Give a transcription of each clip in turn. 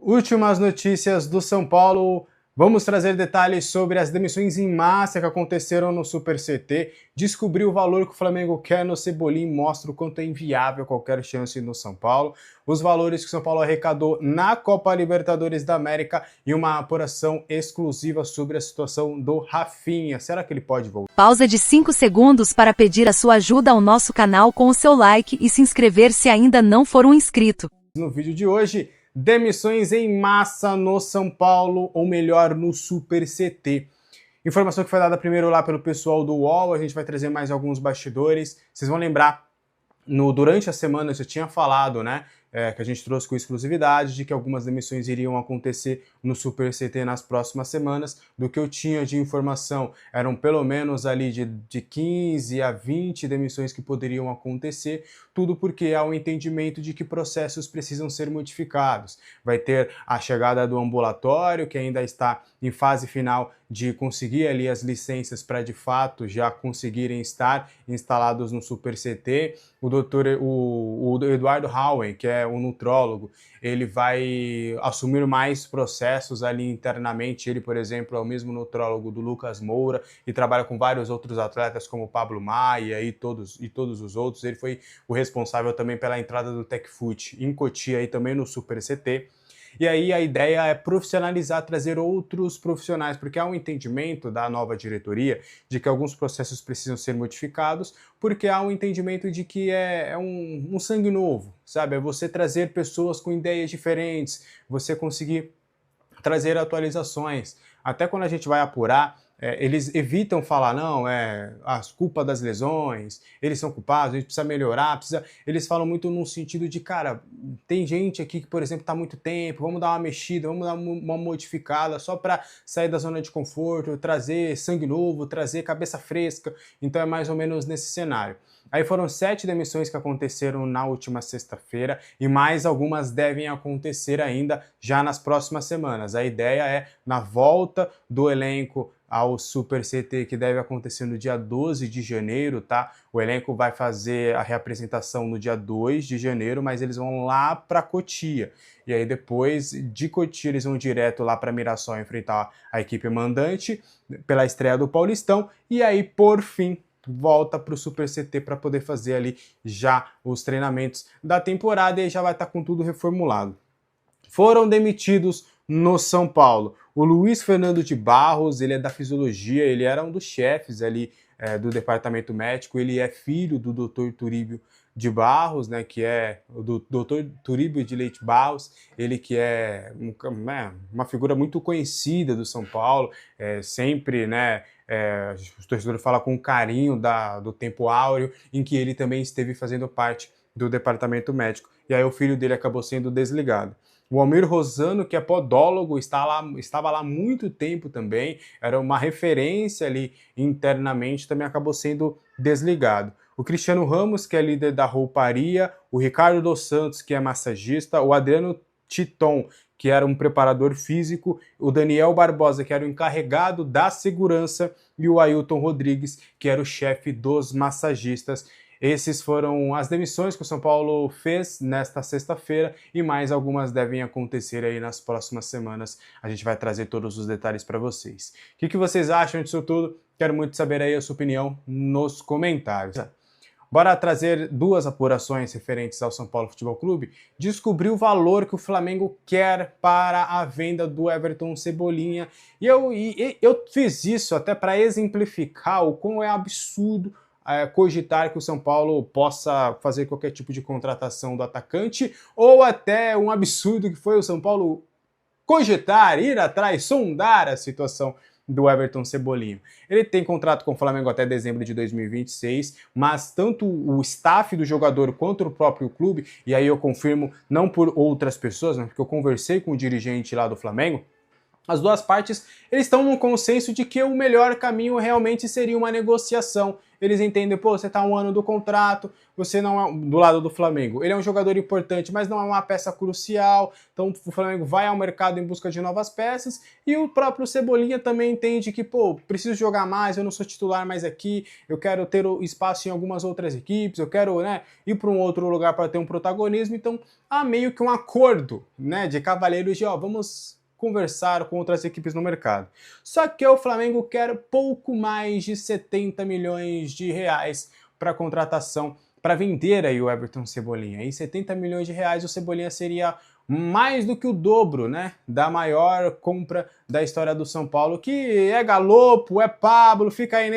Últimas notícias do São Paulo. Vamos trazer detalhes sobre as demissões em massa que aconteceram no Super CT, descobrir o valor que o Flamengo quer no Cebolinha, mostra o quanto é inviável qualquer chance no São Paulo, os valores que o São Paulo arrecadou na Copa Libertadores da América e uma apuração exclusiva sobre a situação do Rafinha. Será que ele pode voltar? Pausa de 5 segundos para pedir a sua ajuda ao nosso canal com o seu like e se inscrever se ainda não for um inscrito. No vídeo de hoje, demissões em massa no São Paulo, ou melhor, no Super CT. Informação que foi dada primeiro lá pelo pessoal do UOL, a gente vai trazer mais alguns bastidores. Vocês vão lembrar, durante a semana eu já tinha falado, né, que a gente trouxe com exclusividade de que algumas demissões iriam acontecer no Super CT nas próximas semanas. Do que eu tinha de informação, eram pelo menos ali de 15 a 20 demissões que poderiam acontecer, tudo porque há um entendimento de que processos precisam ser modificados. Vai ter a chegada do ambulatório, que ainda está em fase final de conseguir ali as licenças para de fato já conseguirem estar instalados no Super CT. O Eduardo Howen, que é um nutrólogo, ele vai assumir mais processos ali internamente. Ele, por exemplo, é o mesmo nutrólogo do Lucas Moura e trabalha com vários outros atletas como o Pablo Maia e todos os outros. Ele foi o responsável também pela entrada do TecFoot em Cotia e também no Super CT. E aí a ideia é profissionalizar, trazer outros profissionais, porque há um entendimento da nova diretoria de que alguns processos precisam ser modificados, porque há um entendimento de que é um sangue novo, sabe? É você trazer pessoas com ideias diferentes, você conseguir trazer atualizações. Até quando a gente vai apurar, eles evitam falar, não, as culpas das lesões, eles são culpados, a gente precisa melhorar, eles falam muito num sentido de, cara, tem gente aqui que, por exemplo, está há muito tempo, vamos dar uma mexida, vamos dar uma modificada só para sair da zona de conforto, trazer sangue novo, trazer cabeça fresca. Então é mais ou menos nesse cenário. Aí foram 7 demissões que aconteceram na última sexta-feira e mais algumas devem acontecer ainda já nas próximas semanas. A ideia é, na volta do elenco ao Super CT, que deve acontecer no dia 12 de janeiro, tá? O elenco vai fazer a reapresentação no dia 2 de janeiro, mas eles vão lá para Cotia. E aí depois de Cotia eles vão direto lá para Mirassol enfrentar a equipe mandante pela estreia do Paulistão. E aí, por fim, volta para o Super CT para poder fazer ali já os treinamentos da temporada e já vai estar com tudo reformulado. Foram demitidos no São Paulo o Luiz Fernando de Barros, ele é da fisiologia, ele era um dos chefes ali do departamento médico, ele é filho do Dr. Turíbio de Barros, né, que é o Dr. Turíbio de Leite Barros, ele que é uma figura muito conhecida do São Paulo, sempre, né, os torcedores falam com carinho do tempo áureo, em que ele também esteve fazendo parte do departamento médico, e aí o filho dele acabou sendo desligado. O Almir Rosano, que é podólogo, estava lá há muito tempo também, era uma referência ali internamente, também acabou sendo desligado. O Cristiano Ramos, que é líder da rouparia, o Ricardo dos Santos, que é massagista, o Adriano Titon, que era um preparador físico, o Daniel Barbosa, que era o encarregado da segurança, e o Ailton Rodrigues, que era o chefe dos massagistas. Esses foram as demissões que o São Paulo fez nesta sexta-feira e mais algumas devem acontecer aí nas próximas semanas. A gente vai trazer todos os detalhes para vocês. O que vocês acham disso tudo? Quero muito saber aí a sua opinião nos comentários. Bora trazer 2 apurações referentes ao São Paulo Futebol Clube. Descobrir o valor que o Flamengo quer para a venda do Everton Cebolinha. E eu fiz isso até para exemplificar o quão é absurdo cogitar que o São Paulo possa fazer qualquer tipo de contratação do atacante, ou até um absurdo que foi o São Paulo cogitar, ir atrás, sondar a situação do Everton Cebolinha. Ele tem contrato com o Flamengo até dezembro de 2026, mas tanto o staff do jogador quanto o próprio clube, e aí eu confirmo não por outras pessoas, mas porque eu conversei com o dirigente lá do Flamengo, As duas partes eles estão num consenso de que o melhor caminho realmente seria uma negociação. Eles entendem, pô, você está um ano do contrato, você não é do lado do Flamengo. Ele é um jogador importante, mas não é uma peça crucial. Então o Flamengo vai ao mercado em busca de novas peças. E o próprio Cebolinha também entende que, pô, preciso jogar mais, eu não sou titular mais aqui, eu quero ter espaço em algumas outras equipes, eu quero, né, ir para um outro lugar para ter um protagonismo. Então há meio que um acordo, né, de cavalheiros de, ó, vamos conversar com outras equipes no mercado. Só que o Flamengo quer pouco mais de 70 milhões de reais para contratação, para vender aí o Everton Cebolinha. E 70 milhões de reais o Cebolinha seria mais do que o dobro, né, da maior compra da história do São Paulo, que é Galopo, é Pablo, fica aí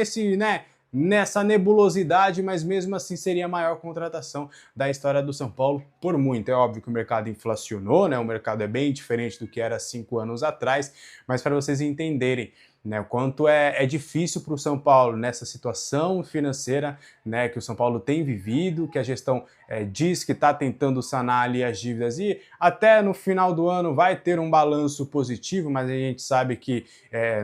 nessa nebulosidade, mas mesmo assim seria a maior contratação da história do São Paulo por muito. É óbvio que o mercado inflacionou, né? O mercado é bem diferente do que era 5 anos atrás, mas para vocês entenderem, né, o quanto é difícil para o São Paulo nessa situação financeira, né, que o São Paulo tem vivido, que a gestão diz que está tentando sanar ali as dívidas e até no final do ano vai ter um balanço positivo, mas a gente sabe que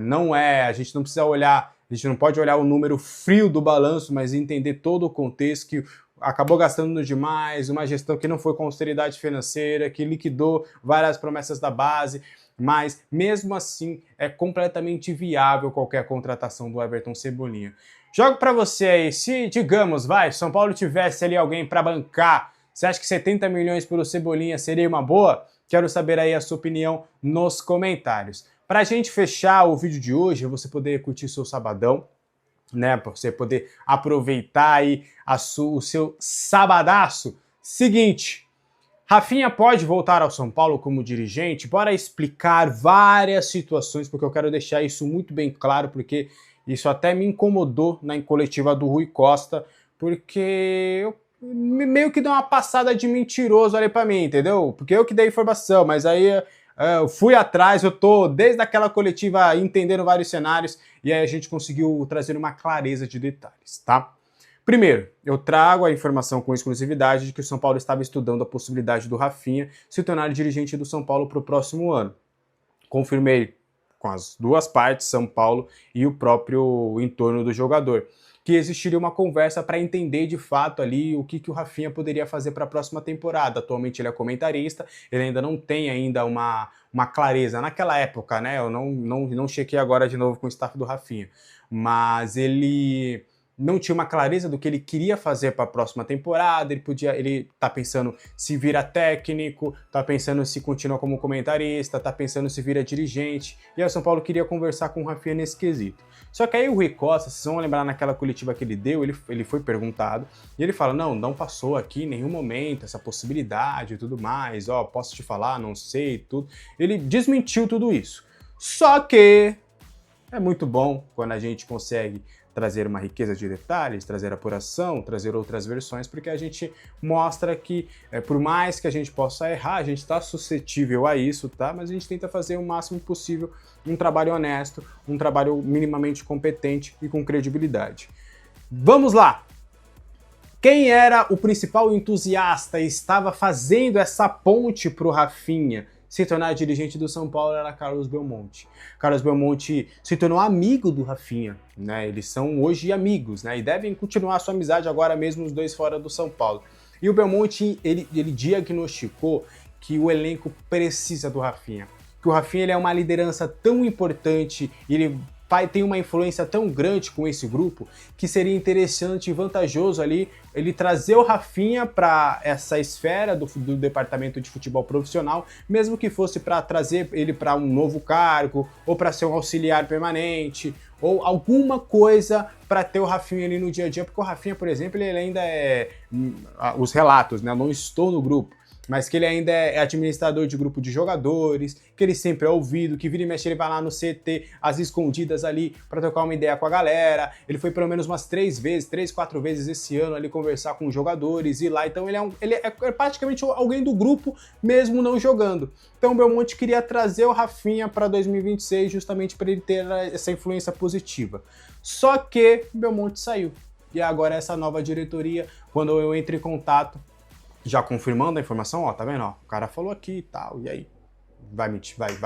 não é, a gente não precisa olhar. A gente não pode olhar o número frio do balanço, mas entender todo o contexto, que acabou gastando demais, uma gestão que não foi com austeridade financeira, que liquidou várias promessas da base, mas mesmo assim é completamente viável qualquer contratação do Everton Cebolinha. Jogo para você aí, se, digamos, São Paulo tivesse ali alguém para bancar, você acha que 70 milhões pelo Cebolinha seria uma boa? Quero saber aí a sua opinião nos comentários. Para a gente fechar o vídeo de hoje, você poder curtir seu sabadão, né? Para você poder aproveitar aí o seu sabadaço. Seguinte, Rafinha pode voltar ao São Paulo como dirigente? Bora explicar várias situações, porque eu quero deixar isso muito bem claro, porque isso até me incomodou na coletiva do Rui Costa, porque eu meio que deu uma passada de mentiroso ali para mim, entendeu? Porque eu que dei informação, mas aí eu fui atrás, eu tô desde aquela coletiva entendendo vários cenários e aí a gente conseguiu trazer uma clareza de detalhes, tá? Primeiro, eu trago a informação com exclusividade de que o São Paulo estava estudando a possibilidade do Rafinha se tornar dirigente do São Paulo para o próximo ano. Confirmei com as duas partes, São Paulo e o próprio entorno do jogador, que existiria uma conversa para entender de fato ali o que o Rafinha poderia fazer para a próxima temporada. Atualmente ele é comentarista, ele ainda não tem ainda uma clareza. Naquela época, né, eu não chequei agora de novo com o staff do Rafinha, mas ele não tinha uma clareza do que ele queria fazer para a próxima temporada. Ele tá pensando se vira técnico, tá pensando se continua como comentarista, tá pensando se vira dirigente, e aí o São Paulo queria conversar com o Rafinha nesse quesito. Só que aí o Rui Costa, vocês vão lembrar naquela coletiva que ele deu, ele foi perguntado, e ele fala, não passou aqui em nenhum momento essa possibilidade e tudo mais, posso te falar, não sei, tudo. Ele desmentiu tudo isso. Só que é muito bom quando a gente consegue trazer uma riqueza de detalhes, trazer apuração, trazer outras versões, porque a gente mostra que, por mais que a gente possa errar, a gente está suscetível a isso, tá? Mas a gente tenta fazer o máximo possível um trabalho honesto, um trabalho minimamente competente e com credibilidade. Vamos lá! Quem era o principal entusiasta e estava fazendo essa ponte para o Rafinha se tornar dirigente do São Paulo era Carlos Belmonte. Carlos Belmonte se tornou amigo do Rafinha, né? Eles são hoje amigos, né? E devem continuar a sua amizade agora mesmo os dois fora do São Paulo. E o Belmonte, ele diagnosticou que o elenco precisa do Rafinha. Que o Rafinha ele é uma liderança tão importante, ele tem uma influência tão grande com esse grupo que seria interessante e vantajoso ali ele trazer o Rafinha para essa esfera do departamento de futebol profissional, mesmo que fosse para trazer ele para um novo cargo ou para ser um auxiliar permanente ou alguma coisa para ter o Rafinha ali no dia a dia, porque o Rafinha, por exemplo, ele ainda é os relatos, né? Eu não estou no grupo, mas que ele ainda é administrador de grupo de jogadores, que ele sempre é ouvido, que vira e mexe ele vai lá no CT, às escondidas ali, para trocar uma ideia com a galera. Ele foi pelo menos umas 3, 4 vezes esse ano ali conversar com os jogadores, ir lá. Então ele é praticamente alguém do grupo, mesmo não jogando. Então o Belmonte queria trazer o Rafinha para 2026 justamente para ele ter essa influência positiva. Só que o Belmonte saiu. E agora essa nova diretoria, quando eu entro em contato, já confirmando a informação, tá vendo? O cara falou aqui e tal, e aí? vai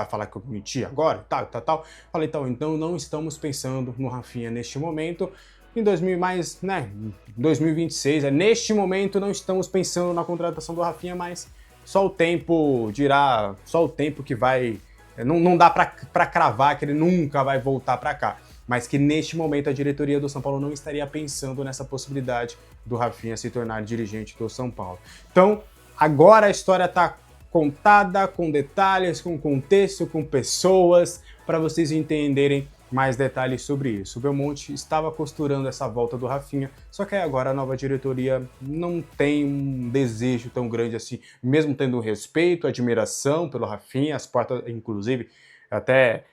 falar que eu menti agora, tal. Falei, então não estamos pensando no Rafinha neste momento. Em 2026, neste momento não estamos pensando na contratação do Rafinha, mas só o tempo dirá, só o tempo que vai... Não dá para cravar que ele nunca vai voltar para cá, mas que neste momento a diretoria do São Paulo não estaria pensando nessa possibilidade do Rafinha se tornar dirigente do São Paulo. Então, agora a história está contada, com detalhes, com contexto, com pessoas, para vocês entenderem mais detalhes sobre isso. O Belmonte estava costurando essa volta do Rafinha, só que agora a nova diretoria não tem um desejo tão grande assim, mesmo tendo respeito, admiração pelo Rafinha, as portas, inclusive, até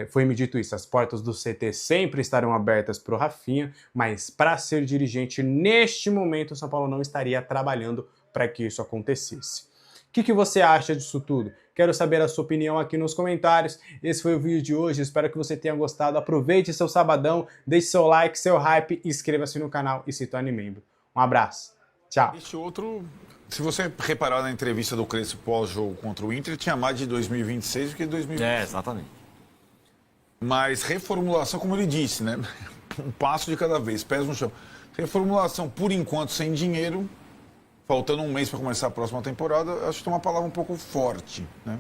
foi-me dito isso, as portas do CT sempre estarão abertas para o Rafinha, mas para ser dirigente, neste momento, o São Paulo não estaria trabalhando para que isso acontecesse. O que você acha disso tudo? Quero saber a sua opinião aqui nos comentários. Esse foi o vídeo de hoje, espero que você tenha gostado. Aproveite seu sabadão, deixe seu like, seu hype, inscreva-se no canal e se torne membro. Um abraço, tchau. Este outro, se você reparar na entrevista do Crespo pós-jogo contra o Inter, tinha mais de 2026 do que 2026. Exatamente. Mas reformulação, como ele disse, né? Um passo de cada vez, pés no chão. Reformulação, por enquanto, sem dinheiro... Faltando um mês para começar a próxima temporada, acho que é uma palavra um pouco forte, né?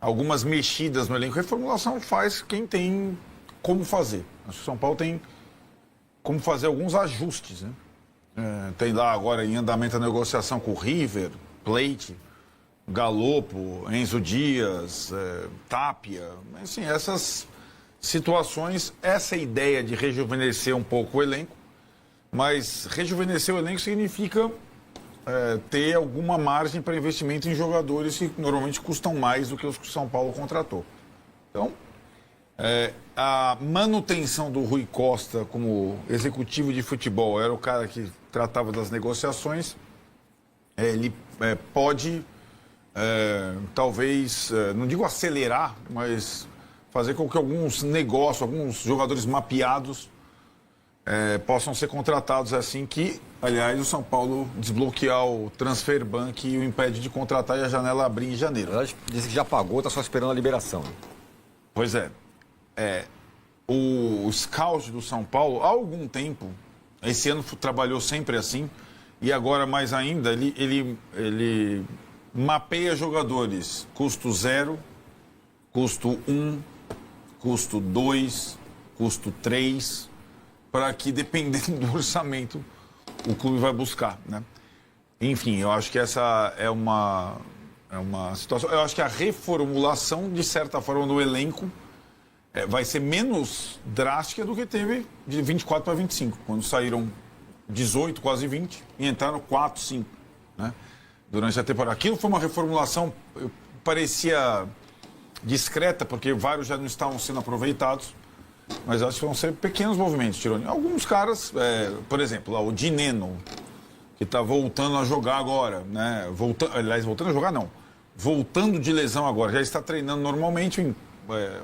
Algumas mexidas no elenco. Reformulação faz quem tem como fazer. Acho que o São Paulo tem como fazer alguns ajustes, né? Tem lá agora em andamento a negociação com o River, Plate, Galopo, Enzo Dias, Tapia. Assim, essas situações, essa ideia de rejuvenescer um pouco o elenco, mas rejuvenescer o elenco significa... ter alguma margem para investimento em jogadores que normalmente custam mais do que os que o São Paulo contratou. Então, a manutenção do Rui Costa como executivo de futebol, era o cara que tratava das negociações, ele pode, talvez, não digo acelerar, mas fazer com que alguns negócios, alguns jogadores mapeados possam ser contratados assim que, aliás, o São Paulo desbloquear o transfer ban que o impede de contratar e a janela abrir em janeiro. Na verdade, disse que já pagou, está só esperando a liberação. Pois é. O scout do São Paulo, há algum tempo, esse ano trabalhou sempre assim, e agora mais ainda, ele mapeia jogadores custo 0, custo 1, custo 2, custo 3, para que, dependendo do orçamento, o clube vai buscar, né? Enfim, eu acho que essa é uma situação... Eu acho que a reformulação, de certa forma, do elenco vai ser menos drástica do que teve de 24 para 25, quando saíram 18, quase 20, e entraram 4, 5, né? Durante a temporada. Aquilo foi uma reformulação, parecia discreta, porque vários já não estavam sendo aproveitados, mas acho que vão ser pequenos movimentos, Tironi. Alguns caras, por exemplo, lá, o Dineno, que está voltando a jogar agora, né? Voltando a jogar não. Voltando de lesão agora, já está treinando normalmente,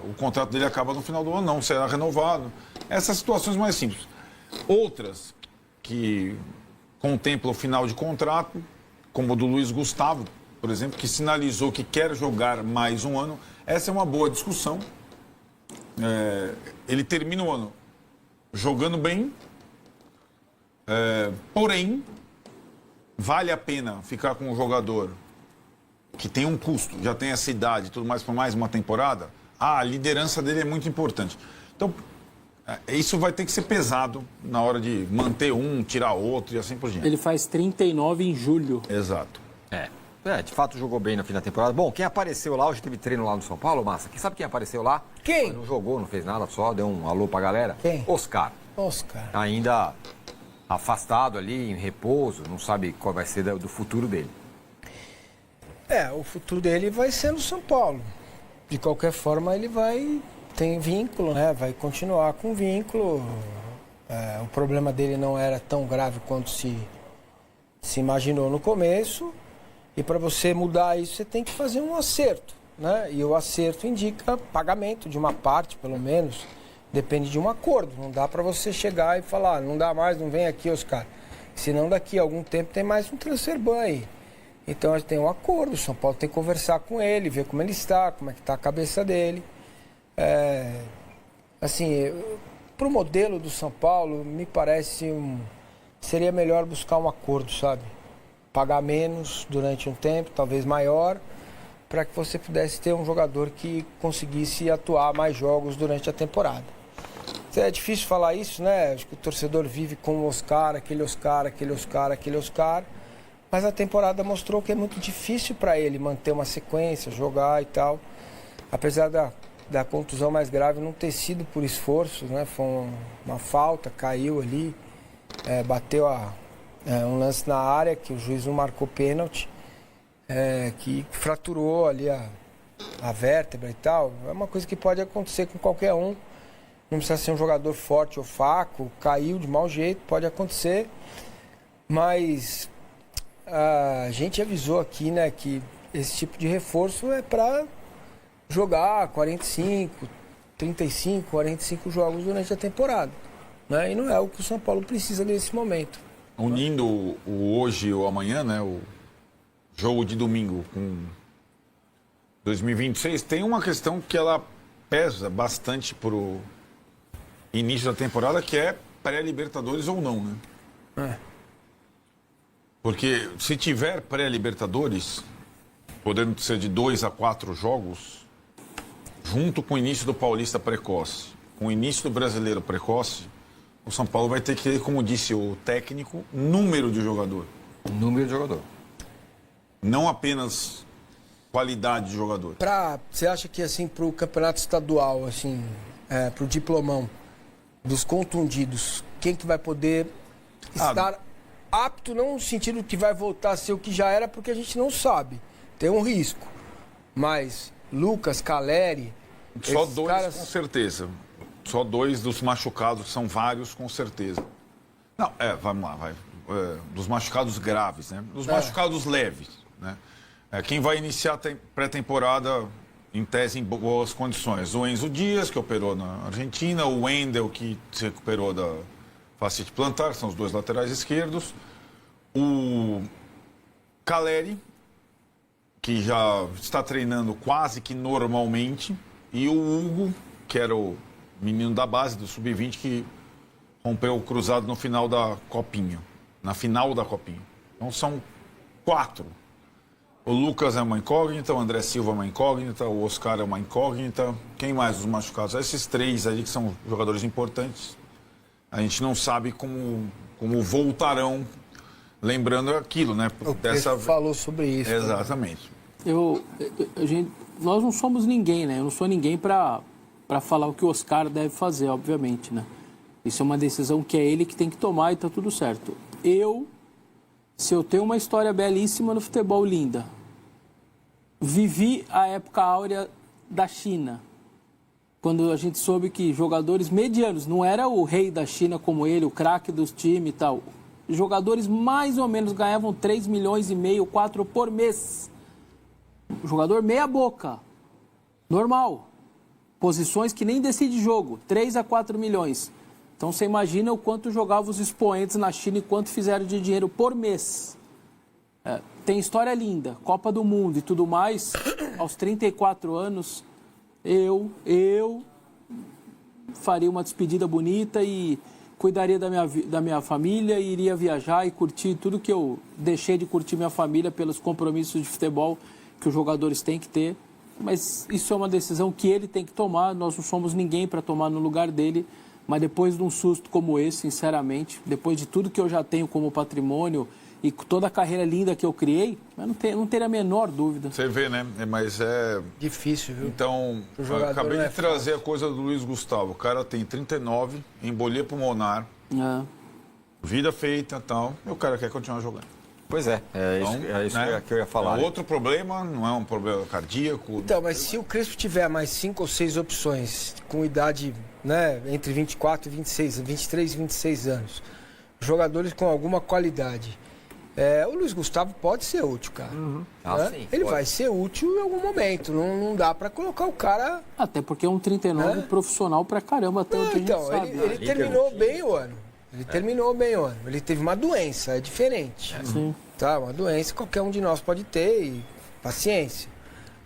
o contrato dele acaba no final do ano, não será renovado. Essas situações mais simples. Outras que contemplam o final de contrato, como o do Luiz Gustavo, por exemplo, que sinalizou que quer jogar mais um ano. Essa é uma boa discussão. Ele termina o ano jogando bem, porém, vale a pena ficar com um jogador que tem um custo, já tem essa idade e tudo mais por mais uma temporada. A liderança dele é muito importante. Então, isso vai ter que ser pesado na hora de manter um, tirar outro e assim por diante. Ele faz 39 em julho. Exato. De fato jogou bem no fim da temporada. Bom, quem apareceu lá, hoje teve treino lá no São Paulo, Massa. Quem sabe quem apareceu lá? Quem? Não jogou, não fez nada, só deu um alô pra galera. Quem? Oscar. Ainda afastado ali, em repouso, não sabe qual vai ser do futuro dele. O futuro dele vai ser no São Paulo. De qualquer forma, ele tem vínculo, né? Vai continuar com vínculo. O problema dele não era tão grave quanto se imaginou no começo. E para você mudar isso, você tem que fazer um acerto, né? E o acerto indica pagamento de uma parte, pelo menos. Depende de um acordo. Não dá para você chegar e falar, não dá mais, não vem aqui, Oscar. Senão daqui a algum tempo tem mais um transfer ban aí. Então a gente tem um acordo, o São Paulo tem que conversar com ele, ver como ele está, como é que está a cabeça dele. Assim, para o modelo do São Paulo, me parece seria melhor buscar um acordo, sabe? Pagar menos durante um tempo, talvez maior, para que você pudesse ter um jogador que conseguisse atuar mais jogos durante a temporada. É difícil falar isso, né? Acho que o torcedor vive com o Oscar, aquele Oscar, aquele Oscar, aquele Oscar. Mas a temporada mostrou que é muito difícil para ele manter uma sequência, jogar e tal. Apesar da contusão mais grave não ter sido por esforço, né? Foi uma falta, caiu ali, bateu um lance na área que o juiz não marcou pênalti, que fraturou ali a vértebra e tal. É uma coisa que pode acontecer com qualquer um. Não precisa ser um jogador forte ou fraco, caiu de mau jeito, pode acontecer. Mas a gente avisou aqui, né, que esse tipo de reforço é para jogar 45, 35, 45 jogos durante a temporada, né? E não é o que o São Paulo precisa nesse momento. Unindo o hoje ou amanhã, né, o jogo de domingo com 2026, tem uma questão que ela pesa bastante pro início da temporada, que é pré-Libertadores ou não, né? Porque se tiver pré-Libertadores, podendo ser de 2 a 4 jogos, junto com o início do Paulista precoce, com o início do Brasileiro precoce, o São Paulo vai ter que ter, como disse o técnico, número de jogador. Número de jogador. Não apenas qualidade de jogador. Você acha que assim para o campeonato estadual, assim, para o diplomão dos contundidos, quem que vai poder estar apto, não no sentido que vai voltar a ser o que já era, porque a gente não sabe, tem um risco, mas Lucas, Caleri, só 2 caras... com certeza. Só 2 dos machucados, são vários com certeza. Não, vamos lá, dos machucados graves, né? Dos machucados leves, né? Quem vai iniciar a pré-temporada, em tese, em boas condições. O Enzo Dias, que operou na Argentina, o Wendel, que se recuperou da fascite plantar, são os 2 laterais esquerdos. O Caleri, que já está treinando quase que normalmente. E o Hugo, que era o menino da base, do Sub-20, que rompeu o cruzado no final da Copinha. Na final da Copinha. Então são 4. O Lucas é uma incógnita, o André Silva é uma incógnita, o Oscar é uma incógnita. Quem mais os machucados? Esses 3 aí que são jogadores importantes. A gente não sabe como voltarão. Lembrando aquilo, né? O falou sobre isso. Exatamente. Nós não somos ninguém, né? Eu não sou ninguém para falar o que o Oscar deve fazer, obviamente, né? Isso é uma decisão que é ele que tem que tomar e tá tudo certo. Se eu tenho uma história belíssima no futebol, linda, vivi a época áurea da China, quando a gente soube que jogadores medianos, não era o rei da China como ele, o craque dos times e tal, jogadores mais ou menos ganhavam 3,5 milhões, 4 por mês. Jogador meia boca, normal, posições que nem decide jogo, 3 a 4 milhões. Então você imagina o quanto jogavam os expoentes na China e quanto fizeram de dinheiro por mês. Tem história linda, Copa do Mundo e tudo mais. Aos 34 anos, eu faria uma despedida bonita e cuidaria da minha família e iria viajar e curtir tudo que eu deixei de curtir minha família pelos compromissos de futebol que os jogadores têm que ter. Mas isso é uma decisão que ele tem que tomar, nós não somos ninguém para tomar no lugar dele. Mas depois de um susto como esse, sinceramente, depois de tudo que eu já tenho como patrimônio e toda a carreira linda que eu criei, eu não teria a menor dúvida. Você vê, né? Mas é... difícil, viu? Então, eu acabei de trazer a coisa do Luiz Gustavo. O cara tem 39, embolia pulmonar, vida feita e tal, e o cara quer continuar jogando. Pois é, isso né? Que eu ia falar. Outro problema, não é um problema cardíaco. Então, mas se o Crespo tiver mais 5 ou 6 opções, com idade, né, entre 24 e 26, 23 e 26 anos, jogadores com alguma qualidade, o Luiz Gustavo pode ser útil, cara. Uhum. Né? Sim, ele pode. vai ser útil em algum momento, não dá pra colocar o cara... Até porque é um 39 profissional pra caramba, até onde a gente sabe. Ele terminou bem o ano. Ele terminou bem o ano. Ele teve uma doença, é diferente. Sim. Tá? Uma doença qualquer um de nós pode ter e paciência.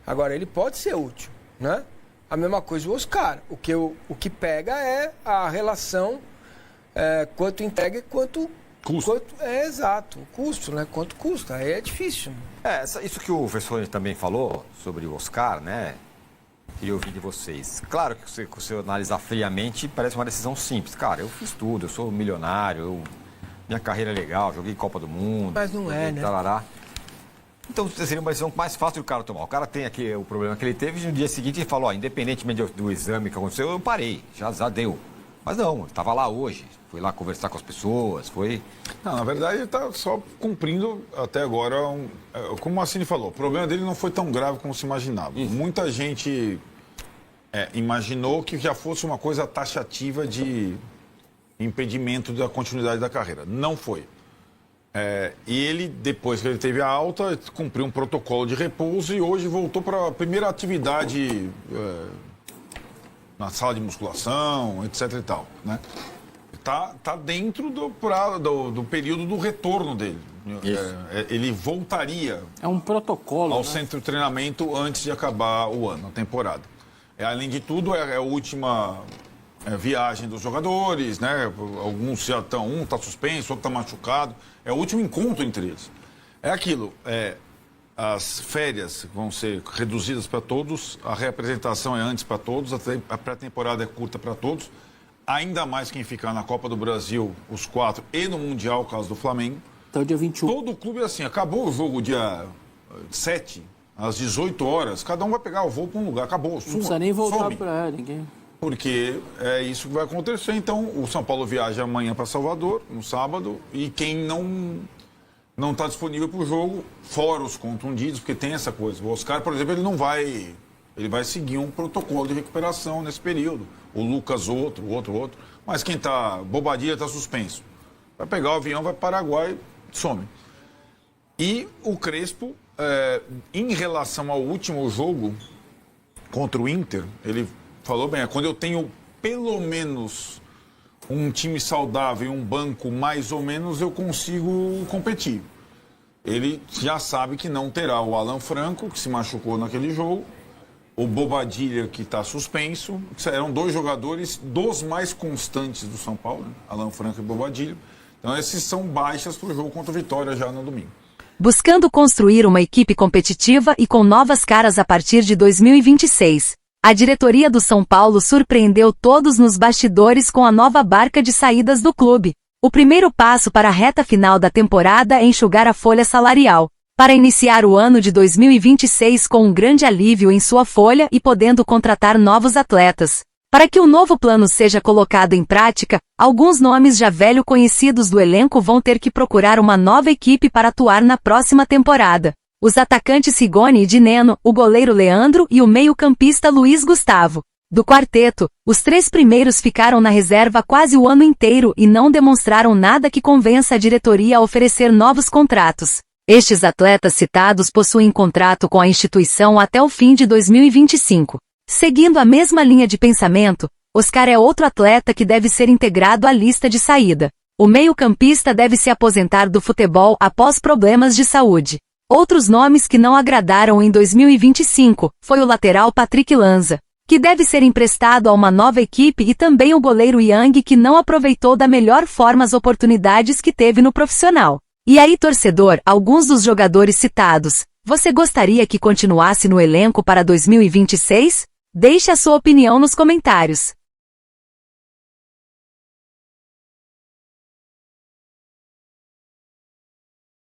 Agora, ele pode ser útil, né? A mesma coisa o Oscar. O que pega é a relação quanto entrega e quanto... Custo. Exato. O custo, né? Quanto custa. Aí é difícil. Isso que o professor também falou sobre o Oscar, né? Queria ouvir de vocês. Claro que se você analisar friamente, parece uma decisão simples. Cara, eu fiz tudo, eu sou milionário, minha carreira é legal, joguei Copa do Mundo. Mas não é, né? Talará. Então seria uma decisão mais fácil do cara tomar. O cara tem aqui o problema que ele teve e no dia seguinte ele falou, independentemente do exame que aconteceu, eu parei, já deu. Mas não, estava lá hoje, foi lá conversar com as pessoas, foi... Não, na verdade ele está só cumprindo até agora, como o Massini falou, o problema dele não foi tão grave como se imaginava. Muita gente imaginou que já fosse uma coisa taxativa de impedimento da continuidade da carreira. Não foi. E ele, depois que ele teve a alta, cumpriu um protocolo de repouso e hoje voltou para a primeira atividade na sala de musculação, etc e tal, né? Tá dentro do período do retorno dele. Ele voltaria um protocolo, ao né? centro de treinamento antes de acabar o ano, a temporada. Além de tudo, é a última viagem dos jogadores, né? Alguns já estão, um está suspenso, outro está machucado. É o último encontro entre eles. É aquilo, as férias vão ser reduzidas para todos, a reapresentação é antes para todos, a pré-temporada é curta para todos. Ainda mais quem ficar na Copa do Brasil, os 4, e no Mundial, caso do Flamengo. Então, dia 21. Todo clube é assim, acabou o jogo dia 7, às 18 horas, cada um vai pegar o voo para um lugar, acabou. Não precisa nem voltar para ninguém. Porque é isso que vai acontecer. Então, o São Paulo viaja amanhã para Salvador, no sábado, e quem não está disponível para o jogo, fora os contundidos, porque tem essa coisa. O Oscar, por exemplo, ele vai seguir um protocolo de recuperação nesse período. O Lucas outro. Mas quem está, Bobadilha está suspenso. Vai pegar o avião, vai para o Paraguai, some. E o Crespo, em relação ao último jogo contra o Inter, ele falou bem, quando eu tenho pelo menos um time saudável e um banco mais ou menos, eu consigo competir. Ele já sabe que não terá o Alan Franco, que se machucou naquele jogo, o Bobadilha, que está suspenso. Eram 2 jogadores dos mais constantes do São Paulo, né? Alan Franco e Bobadilha. Então, esses são baixas para o jogo contra o Vitória já no domingo. Buscando construir uma equipe competitiva e com novas caras a partir de 2026, a diretoria do São Paulo surpreendeu todos nos bastidores com a nova barca de saídas do clube. O primeiro passo para a reta final da temporada é enxugar a folha salarial, para iniciar o ano de 2026 com um grande alívio em sua folha e podendo contratar novos atletas. Para que o novo plano seja colocado em prática, alguns nomes já velho conhecidos do elenco vão ter que procurar uma nova equipe para atuar na próxima temporada. Os atacantes Rigoni e Dineno, o goleiro Leandro e o meio-campista Luiz Gustavo. Do quarteto, os 3 primeiros ficaram na reserva quase o ano inteiro e não demonstraram nada que convença a diretoria a oferecer novos contratos. Estes atletas citados possuem contrato com a instituição até o fim de 2025. Seguindo a mesma linha de pensamento, Oscar é outro atleta que deve ser integrado à lista de saída. O meio-campista deve se aposentar do futebol após problemas de saúde. Outros nomes que não agradaram em 2025 foi o lateral Patrick Lanza, que deve ser emprestado a uma nova equipe, e também o goleiro Yang, que não aproveitou da melhor forma as oportunidades que teve no profissional. E aí, torcedor, alguns dos jogadores citados, você gostaria que continuasse no elenco para 2026? Deixe a sua opinião nos comentários.